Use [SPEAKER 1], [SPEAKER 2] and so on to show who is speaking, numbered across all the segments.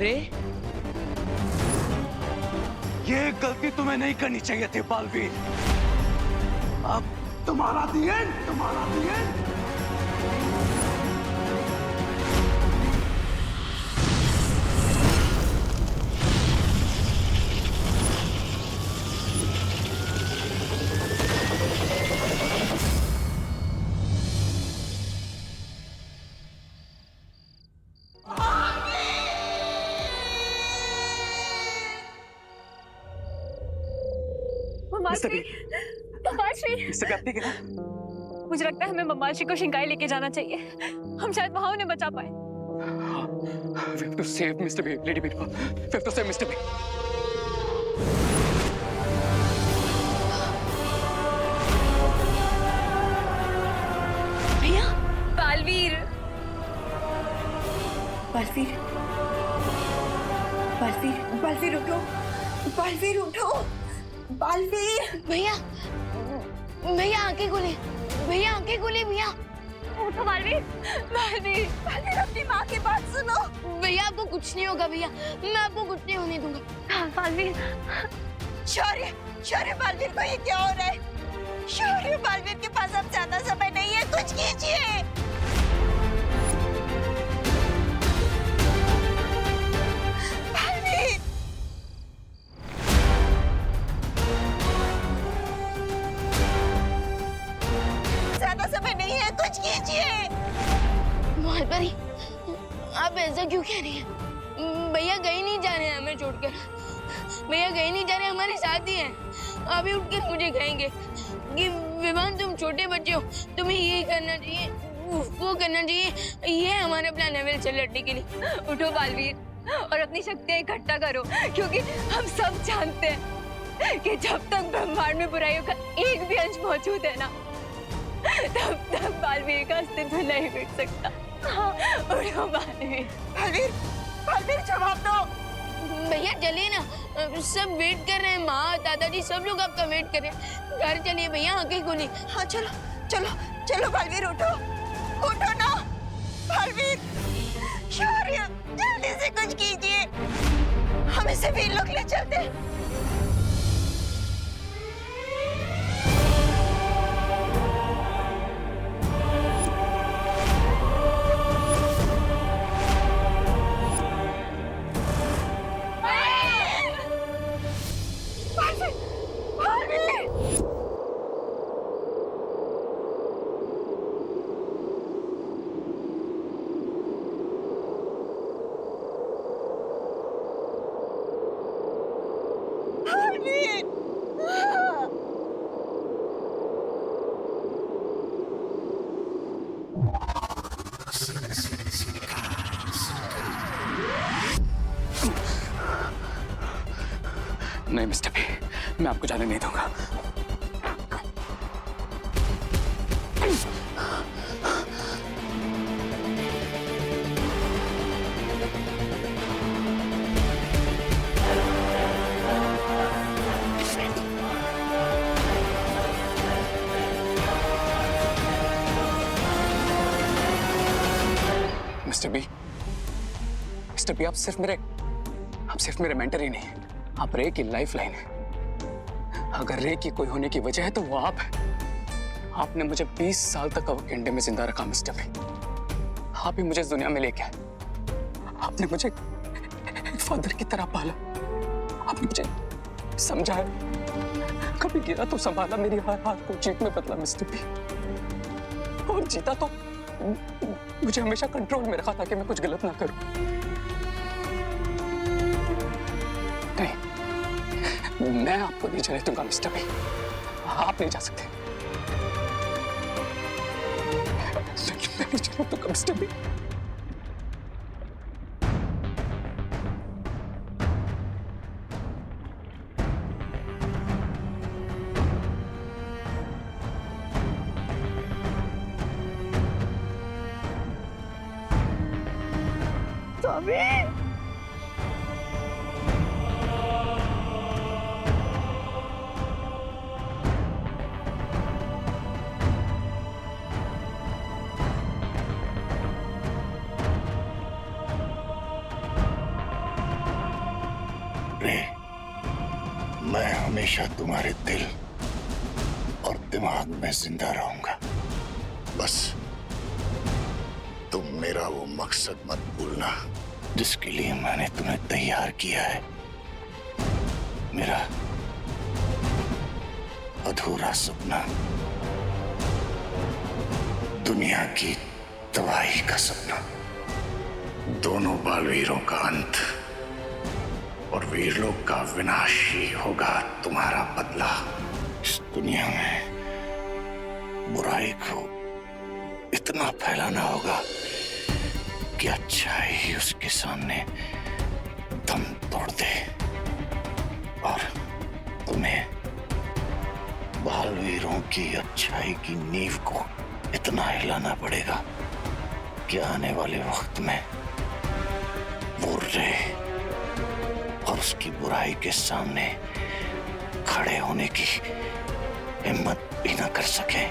[SPEAKER 1] अरे
[SPEAKER 2] ये गलती तुम्हें नहीं करनी चाहिए थी बालवीर। अब तुम्हारा दी एंड, तुम्हारा दी एंड।
[SPEAKER 3] ममाश्री,
[SPEAKER 2] मिस्टर आप ठीक है?
[SPEAKER 3] मुझे लगता है हमें ममाश्री को शिंकाई लेके जाना चाहिए। हम शायद वहां उन्हें बचा पाए।
[SPEAKER 2] We have to save Mr. B, Lady B. We have to save Mr. B.
[SPEAKER 3] भैया, बालवीर,
[SPEAKER 4] बालवीर, बालवीर, बालवीर उठो, बालवीर उठो, बालवीर।
[SPEAKER 5] भैया, भैया आंखें खोले, भैया आंखें खोले, भैया
[SPEAKER 3] उठो बालवीर, बालवीर, बालवीर अपनी माँ की बात सुनो।
[SPEAKER 5] भैया आपको कुछ नहीं होगा भैया, मैं आपको कुछ नहीं होने दूंगा।
[SPEAKER 3] हाँ, बालवीर,
[SPEAKER 4] शौर्य, शौर्य, बालवीर को ये क्या हो रहा है? शौर्य, बालवीर के पास अब ज्यादा समय नहीं है, कुछ कीजिए। बालवीर, ज्यादा समय नहीं है, कुछ कीजिए।
[SPEAKER 5] मालपरी, आप ऐसा क्यों कह रही हैं? भैया कहीं नहीं जा रहे हैं हमें छोड़कर, भैया कहीं नहीं जा रहे, हमारे साथ ही हैं। अभी उठकर मुझे कहेंगे कि विवान तुम छोटे बच्चे हो, तुम्हें ये करना चाहिए, वो करना चाहिए। ये हमारा प्लान है वेल से लड़ने के लिए।
[SPEAKER 3] उठो बालवीर और अपनी शक्तियाँ इकट्ठा करो, क्योंकि हम सब जानते हैं कि जब तक ब्रह्मांड में बुराइयों का एक भी अंश मौजूद है ना, तब तक बालवीर का अस्तित्व नहीं मिट सकता। हाँ, उठो बालवीर।
[SPEAKER 4] बालवीर, बालवीर जवाब दो।
[SPEAKER 5] भैया चलिए ना, सब वेट कर रहे हैं, माँ दादाजी सब लोग आपका वेट कर रहे हैं। घर चलिए भैया, आंखें खोलिए।
[SPEAKER 4] हाँ चलो, चलो, चलो बालवीर उठो, उठो ना, बालवीर। शौर्य, जल्दी से कुछ कीजिए, हम इसे भी लोग ले चलते हैं।
[SPEAKER 2] नहीं मिस्टर बी, मैं आपको जाने नहीं दूंगा। मिस्टर बी, आप सिर्फ मेरे मेंटर ही नहीं, आप रे की लाइफ लाइन है। अगर रे की कोई होने की वजह है तो वो आप है। आपने मुझे 20 साल तक अवकेंडे में जिंदा रखा मिस्टर बी। आप ही मुझे इस दुनिया में लेके आए। आपने मुझे एक फादर की तरह पाला। आपने मुझे समझाया, कभी गिरा तो संभाला, मेरी हर हाथ को जीत में बदला मिस्टर बी। और जीता तो मुझे हमेशा कंट्रोल में रखा ताकि मैं कुछ गलत ना करूं। नहीं, मैं आपको नहीं जाने दूंगा मिस्टर बी। आप नहीं जा सकते। मैं नहीं जाने दूंगा मिस्टर बी।
[SPEAKER 1] हमेशा तुम्हारे दिल और दिमाग में जिंदा रहूंगा। बस तुम मेरा वो मकसद मत भूलना जिसके लिए मैंने तुम्हें तैयार किया है। मेरा अधूरा सपना, दुनिया की तबाही का सपना, दोनों बालवीरों का अंत और वीरलोक का विनाश ही होगा तुम्हारा बदला। इस दुनिया में बुराई को इतना फैलाना होगा कि अच्छाई ही उसके सामने दम तोड़ दे, और तुम्हें बालवीरों की अच्छाई की नींव को इतना हिलाना पड़ेगा कि आने वाले वक्त में वो रे और उसकी बुराई के सामने खड़े होने की हिम्मत भी ना कर सके।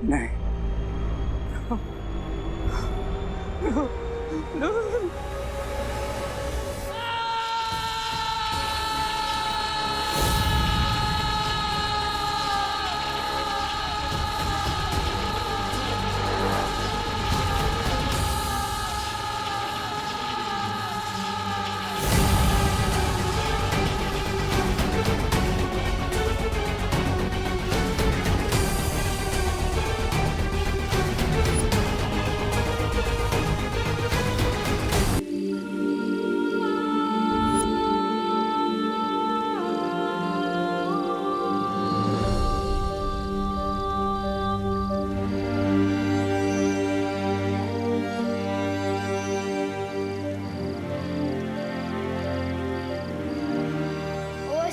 [SPEAKER 2] नहीं,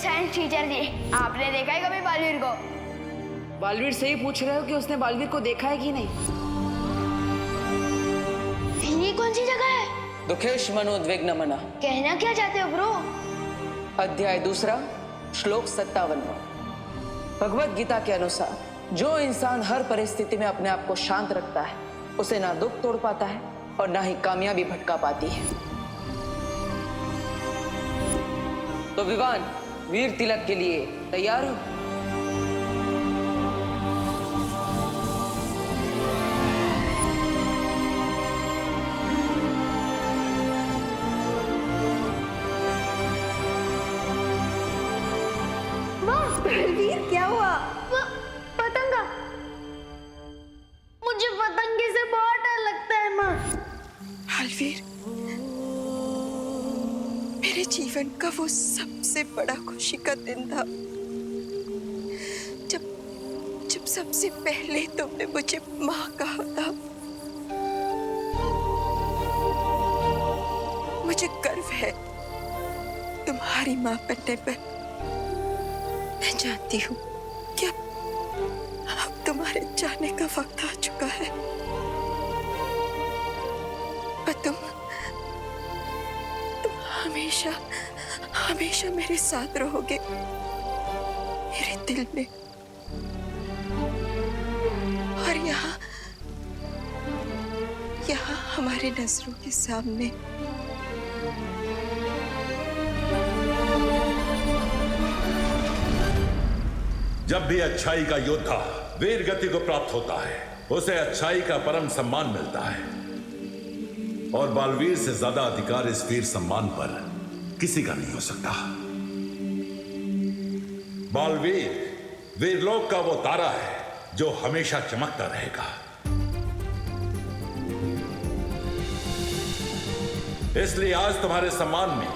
[SPEAKER 5] साइंस टीचर जी, आपने देखा है कभी बालवीर को?
[SPEAKER 6] बालवीर से ही पूछ रहे हो कि उसने बालवीर को देखा है कि नहीं?
[SPEAKER 5] ये कौन सी जगह है?
[SPEAKER 6] दुखेश मनोद्विग्न मना।
[SPEAKER 5] कहना क्या चाहते हो ब्रो?
[SPEAKER 6] अध्याय 2 श्लोक 57। भगवत गीता के अनुसार जो इंसान हर परिस्थिति में अपने आप को शांत रखता है उसे ना दुख तोड़ पाता है और ना ही कामयाबी भटका पाती है। तो विवान, वीर तिलक के लिए तैयार हो?
[SPEAKER 4] बलवीर, क्या हुआ?
[SPEAKER 5] पतंगा। मुझे पतंगे से बहुत डर लगता है माँ।
[SPEAKER 4] बलवीर, मेरे जीवन का वो सबसे बड़ा खुशी का दिन था जब जब सबसे पहले तुमने मुझे माँ कहा था। मुझे गर्व है तुम्हारी माँ बनने पर। मैं जानती हूँ कि अब तुम्हारे जाने का वक्त आ चुका है, पर तुम हमेशा हमेशा मेरे साथ रहोगे, मेरे दिल में। और यहाँ हमारी नजरों के सामने
[SPEAKER 7] जब भी अच्छाई का योद्धा वीर गति को प्राप्त होता है, उसे अच्छाई का परम सम्मान मिलता है। और बालवीर से ज्यादा अधिकार इस वीर सम्मान पर किसी का नहीं हो सकता। बालवीर वीरलोक का वो तारा है जो हमेशा चमकता रहेगा। इसलिए आज तुम्हारे सम्मान में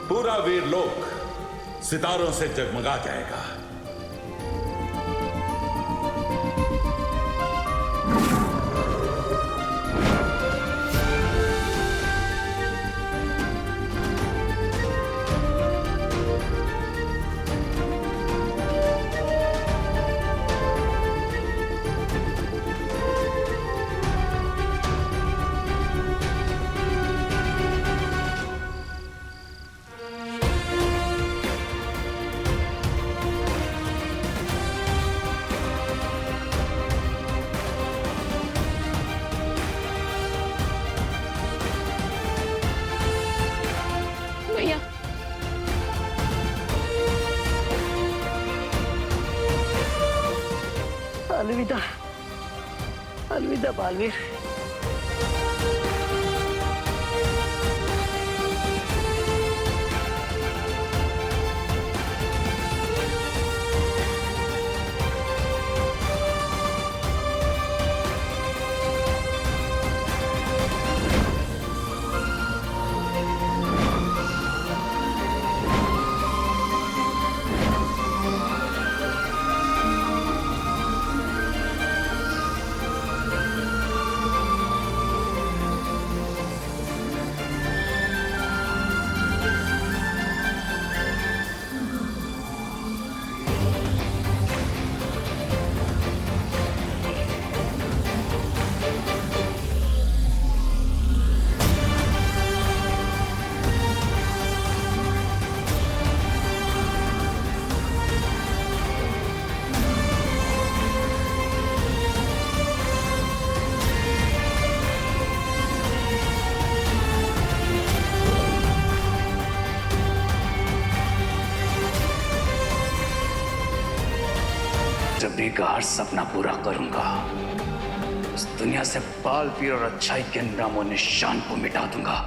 [SPEAKER 7] पूरा वीरलोक सितारों से जगमगा जाएगा।
[SPEAKER 5] भैया
[SPEAKER 8] अलविदा, अलविदा बालवीर।
[SPEAKER 2] जब भी का हर सपना पूरा करूंगा, इस दुनिया से बालवीर और अच्छाई के नामो निशान को मिटा दूंगा।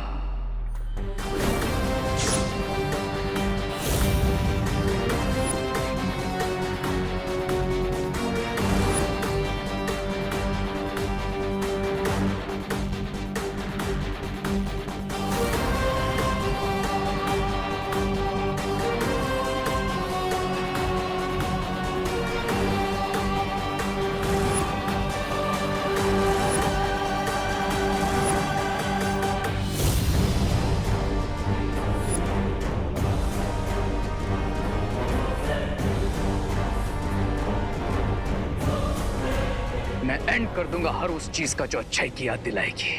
[SPEAKER 2] मैं एंड कर दूंगा हर उस चीज का जो अच्छाई की याद दिलाएगी।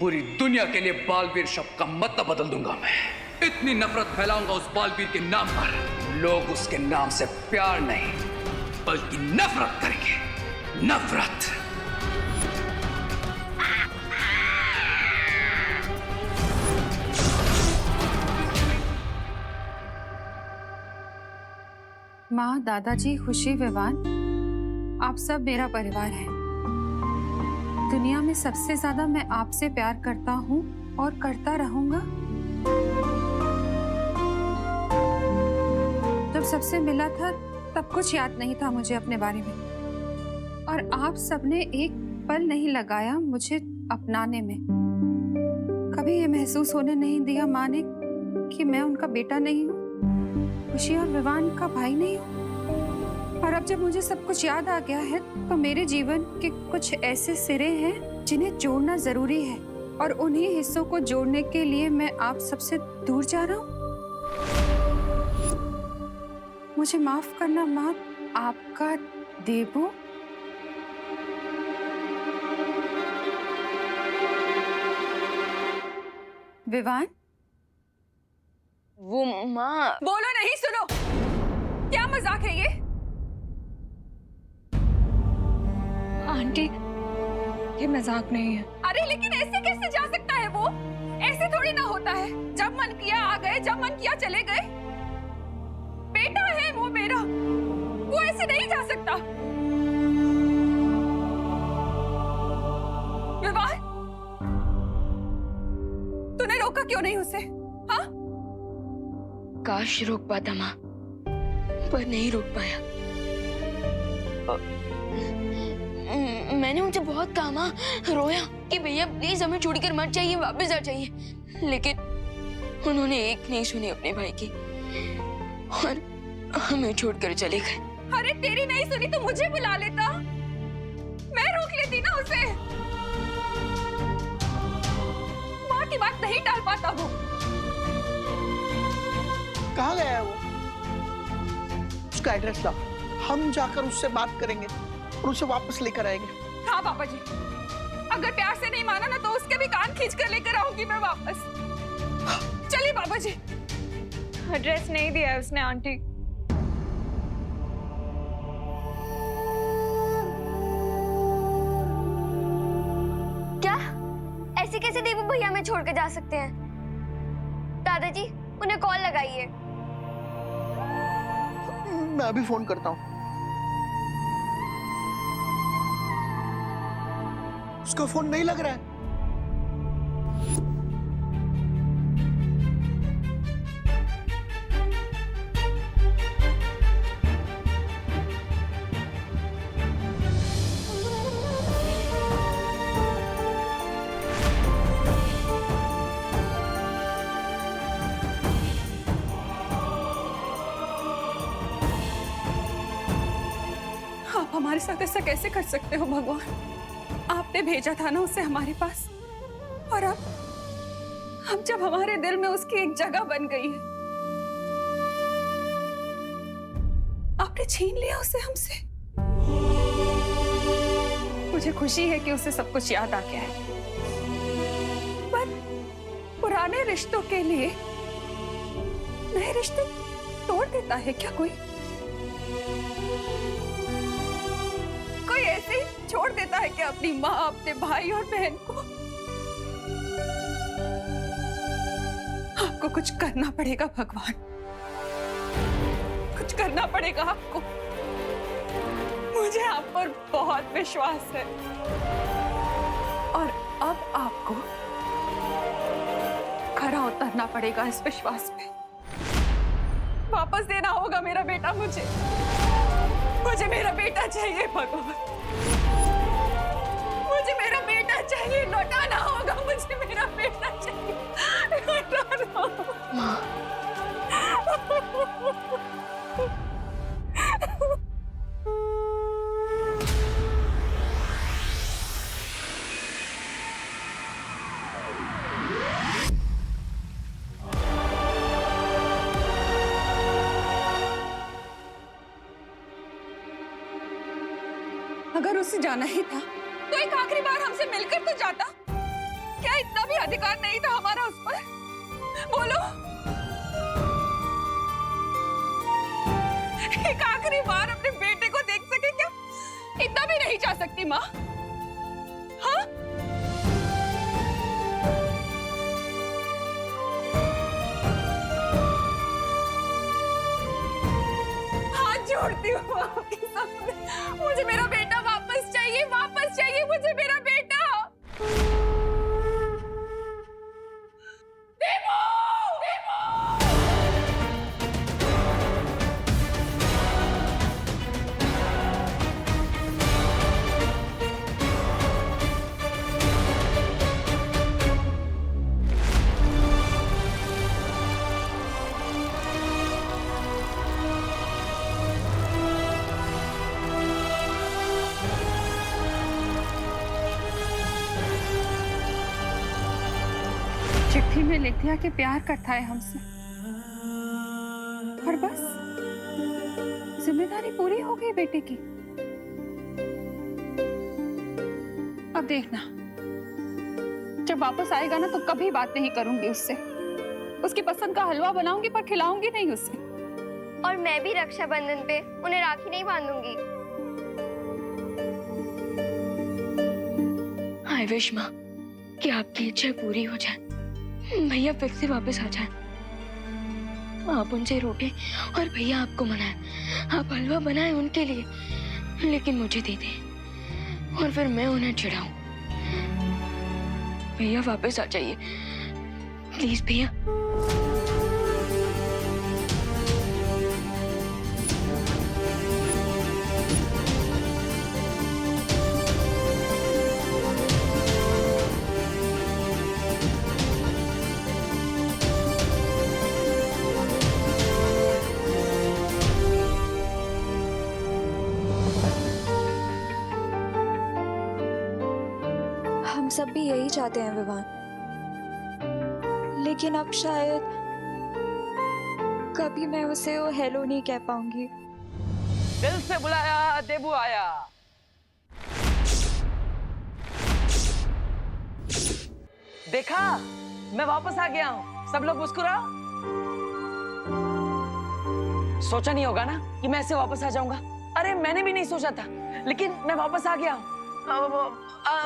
[SPEAKER 2] पूरी दुनिया के लिए बालवीर शब्द का मतलब बदल दूंगा। मैं इतनी नफरत फैलाऊंगा उस बालवीर के नाम पर, लोग उसके नाम से प्यार नहीं बल्कि नफरत करेंगे। नफरत।
[SPEAKER 9] माँ, दादाजी, खुशी, विवान, आप सब मेरा परिवार है। दुनिया में सबसे ज्यादा मैं आपसे प्यार करता हूँ और करता रहूंगा। जब सबसे मिला था तब कुछ याद नहीं था मुझे अपने बारे में, और आप सबने एक पल नहीं लगाया मुझे अपनाने में। कभी ये महसूस होने नहीं दिया माँ ने कि मैं उनका बेटा नहीं हूँ, खुशी और विवान का भाई नहीं हूँ। और अब जब मुझे सब कुछ याद आ गया है तो मेरे जीवन के कुछ ऐसे सिरे हैं जिन्हें जोड़ना जरूरी है, और उन्हीं हिस्सों को जोड़ने के लिए मैं आप सबसे दूर जा रहा हूँ। मुझे माफ करना माँ, आपका देबू। विवान,
[SPEAKER 5] वो माँ।
[SPEAKER 3] बोलो नहीं, सुनो। क्या मजाक है ये? आंटी, ये मजाक नहीं है।
[SPEAKER 9] अरे लेकिन ऐसे कैसे जा सकता है वो? ऐसे थोड़ी ना होता है। जब मन किया आ गए, जब मन किया चले गए। बेटा है वो मेरा, वो ऐसे नहीं जा सकता। विवाह, तूने रोका क्यों नहीं उसे? हाँ?
[SPEAKER 5] काश रोक पाता माँ, पर नहीं रोक पाया। मैंने उनसे बहुत कहा माँ, रोया कि भैया प्लीज हमें छोड़कर मत जाइए, वापस आ जाइए, लेकिन उन्होंने एक नहीं सुनी अपने भाई की और हमें छोड़कर चले गए।
[SPEAKER 9] अरे तेरी नहीं सुनी तो मुझे बुला लेता, मैं रोक लेती ना उसे। माँ की बात नहीं टाल पाता वो।
[SPEAKER 10] कहाँ गया है वो? उसका एड्रेस लाओ, हम जाकर उससे बात करेंगे और उसे वापस लेकर आएंगे।
[SPEAKER 9] हाँ पापा जी, अगर प्यार से नहीं माना ना तो उसके भी कान खींच कर लेकर आऊंगी मैं वापस। चलिए पापा जी। एड्रेस नहीं दिया है उसने आंटी।
[SPEAKER 3] क्या ऐसे कैसे देवू भैया हमें छोड़कर जा सकते हैं? दादाजी उन्हें कॉल लगाइए।
[SPEAKER 10] मैं अभी फोन करता हूँ। उसका फोन नहीं लग रहा है।
[SPEAKER 9] आप हमारे साथ ऐसा कैसे कर सकते हो भगवान? आपने भेजा था ना उसे हमारे पास, और अब जब हमारे दिल में उसकी एक जगह बन गई है, आपने छीन लिया उसे हमसे। मुझे खुशी है कि उसे सब कुछ याद आ गया है, पर पुराने रिश्तों के लिए नए रिश्ते तोड़ देता है क्या कोई? कोई ऐसे ही छोड़ देता है कि अपनी माँ, अपने भाई और बहन को? आपको कुछ करना पड़ेगा भगवान, कुछ करना पड़ेगा आपको। मुझे आप पर बहुत विश्वास है, और अब आपको खरा उतरना पड़ेगा इस विश्वास पे। वापस देना होगा मेरा बेटा मुझे। मुझे मेरा बेटा चाहिए भगवान, मुझे मेरा बेटा चाहिए। लौटाना होगा मुझे मेरा बेटा चाहिए, लौटाना होगा। अगर उसे जाना ही था तो एक आखिरी बार हमसे मिलकर तो जाता। क्या इतना भी अधिकार नहीं था हमारा उस पर? बोलो, एक आखिरी बार अपने बेटे को देख सके क्या? इतना भी नहीं जा सकती माँ? हाँ? हाथ जोड़ती हूँ आपके सामने, मुझे मेरा बेटा वापस चाहिए, वापस चाहिए मुझे मेरा बेटा। देवो! चिट्ठी में लिख दिया कि प्यार करता है हमसे, और बस जिम्मेदारी पूरी हो गई बेटे की। अब देखना, जब वापस आएगा ना तो कभी बात नहीं करूंगी उससे। उसकी पसंद का हलवा बनाऊंगी पर खिलाऊंगी नहीं उसे।
[SPEAKER 3] और मैं भी रक्षाबंधन पे उन्हें राखी नहीं बांधूंगी।
[SPEAKER 5] आई विश माँ कि आपकी इच्छा पूरी हो जाए, भैया फिर से वापस आ जाए। आप उनसे रोटे और भैया आपको मनाए, आप हलवा बनाए उनके लिए, लेकिन मुझे दे दे और फिर मैं उन्हें चिढ़ाऊं। भैया वापस आ जाइए प्लीज भैया।
[SPEAKER 11] हम सब भी यही चाहते हैं विवान, लेकिन अब शायद कभी मैं उसे वो हेलो नहीं कह पाऊंगी।
[SPEAKER 6] दिल से बुलाया देबू आया। देखा, मैं वापस आ गया हूँ। सब लोग मुस्कुराओ। सोचा नहीं होगा ना कि मैं ऐसे वापस आ जाऊंगा। अरे मैंने भी नहीं सोचा था, लेकिन मैं वापस आ गया हूँ।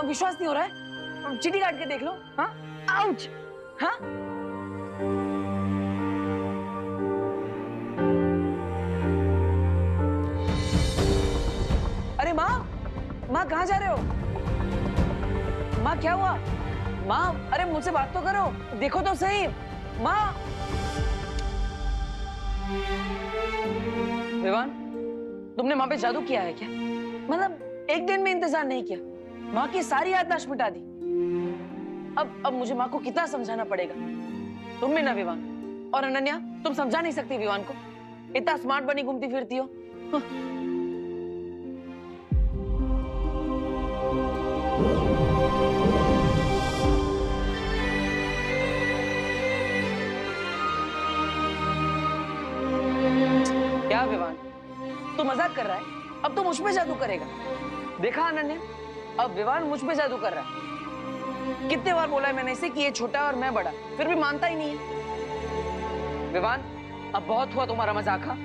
[SPEAKER 6] विश्वास नहीं हो रहा है? चिट्ठी काट के देख लो। हाँ, आउच। हाँ, अरे माँ, माँ कहाँ जा रहे हो? माँ क्या हुआ? माँ, अरे मुझसे बात तो करो, देखो तो सही। माँ, विवान, तुमने माँ पे जादू किया है क्या? मतलब एक दिन में इंतजार नहीं किया, माँ की सारी याददाश्त मिटा दी। अब मुझे माँ को कितना समझाना पड़ेगा? तुम भी ना विवान, और अनन्या, तुम समझा नहीं सकती विवान को। इतना स्मार्ट बनी घूमती फिरती हो। हाँ। क्या विवान, तू मजाक कर रहा है? अब तो मुझ पे जादू करेगा। देखा अनन्या, अब विवान मुझ पे जादू कर रहा है। कितने बार बोला है मैंने इसे कि ये छोटा और मैं बड़ा, फिर भी मानता ही नहीं है। विवान, अब बहुत हुआ तुम्हारा मजाक। हाँ,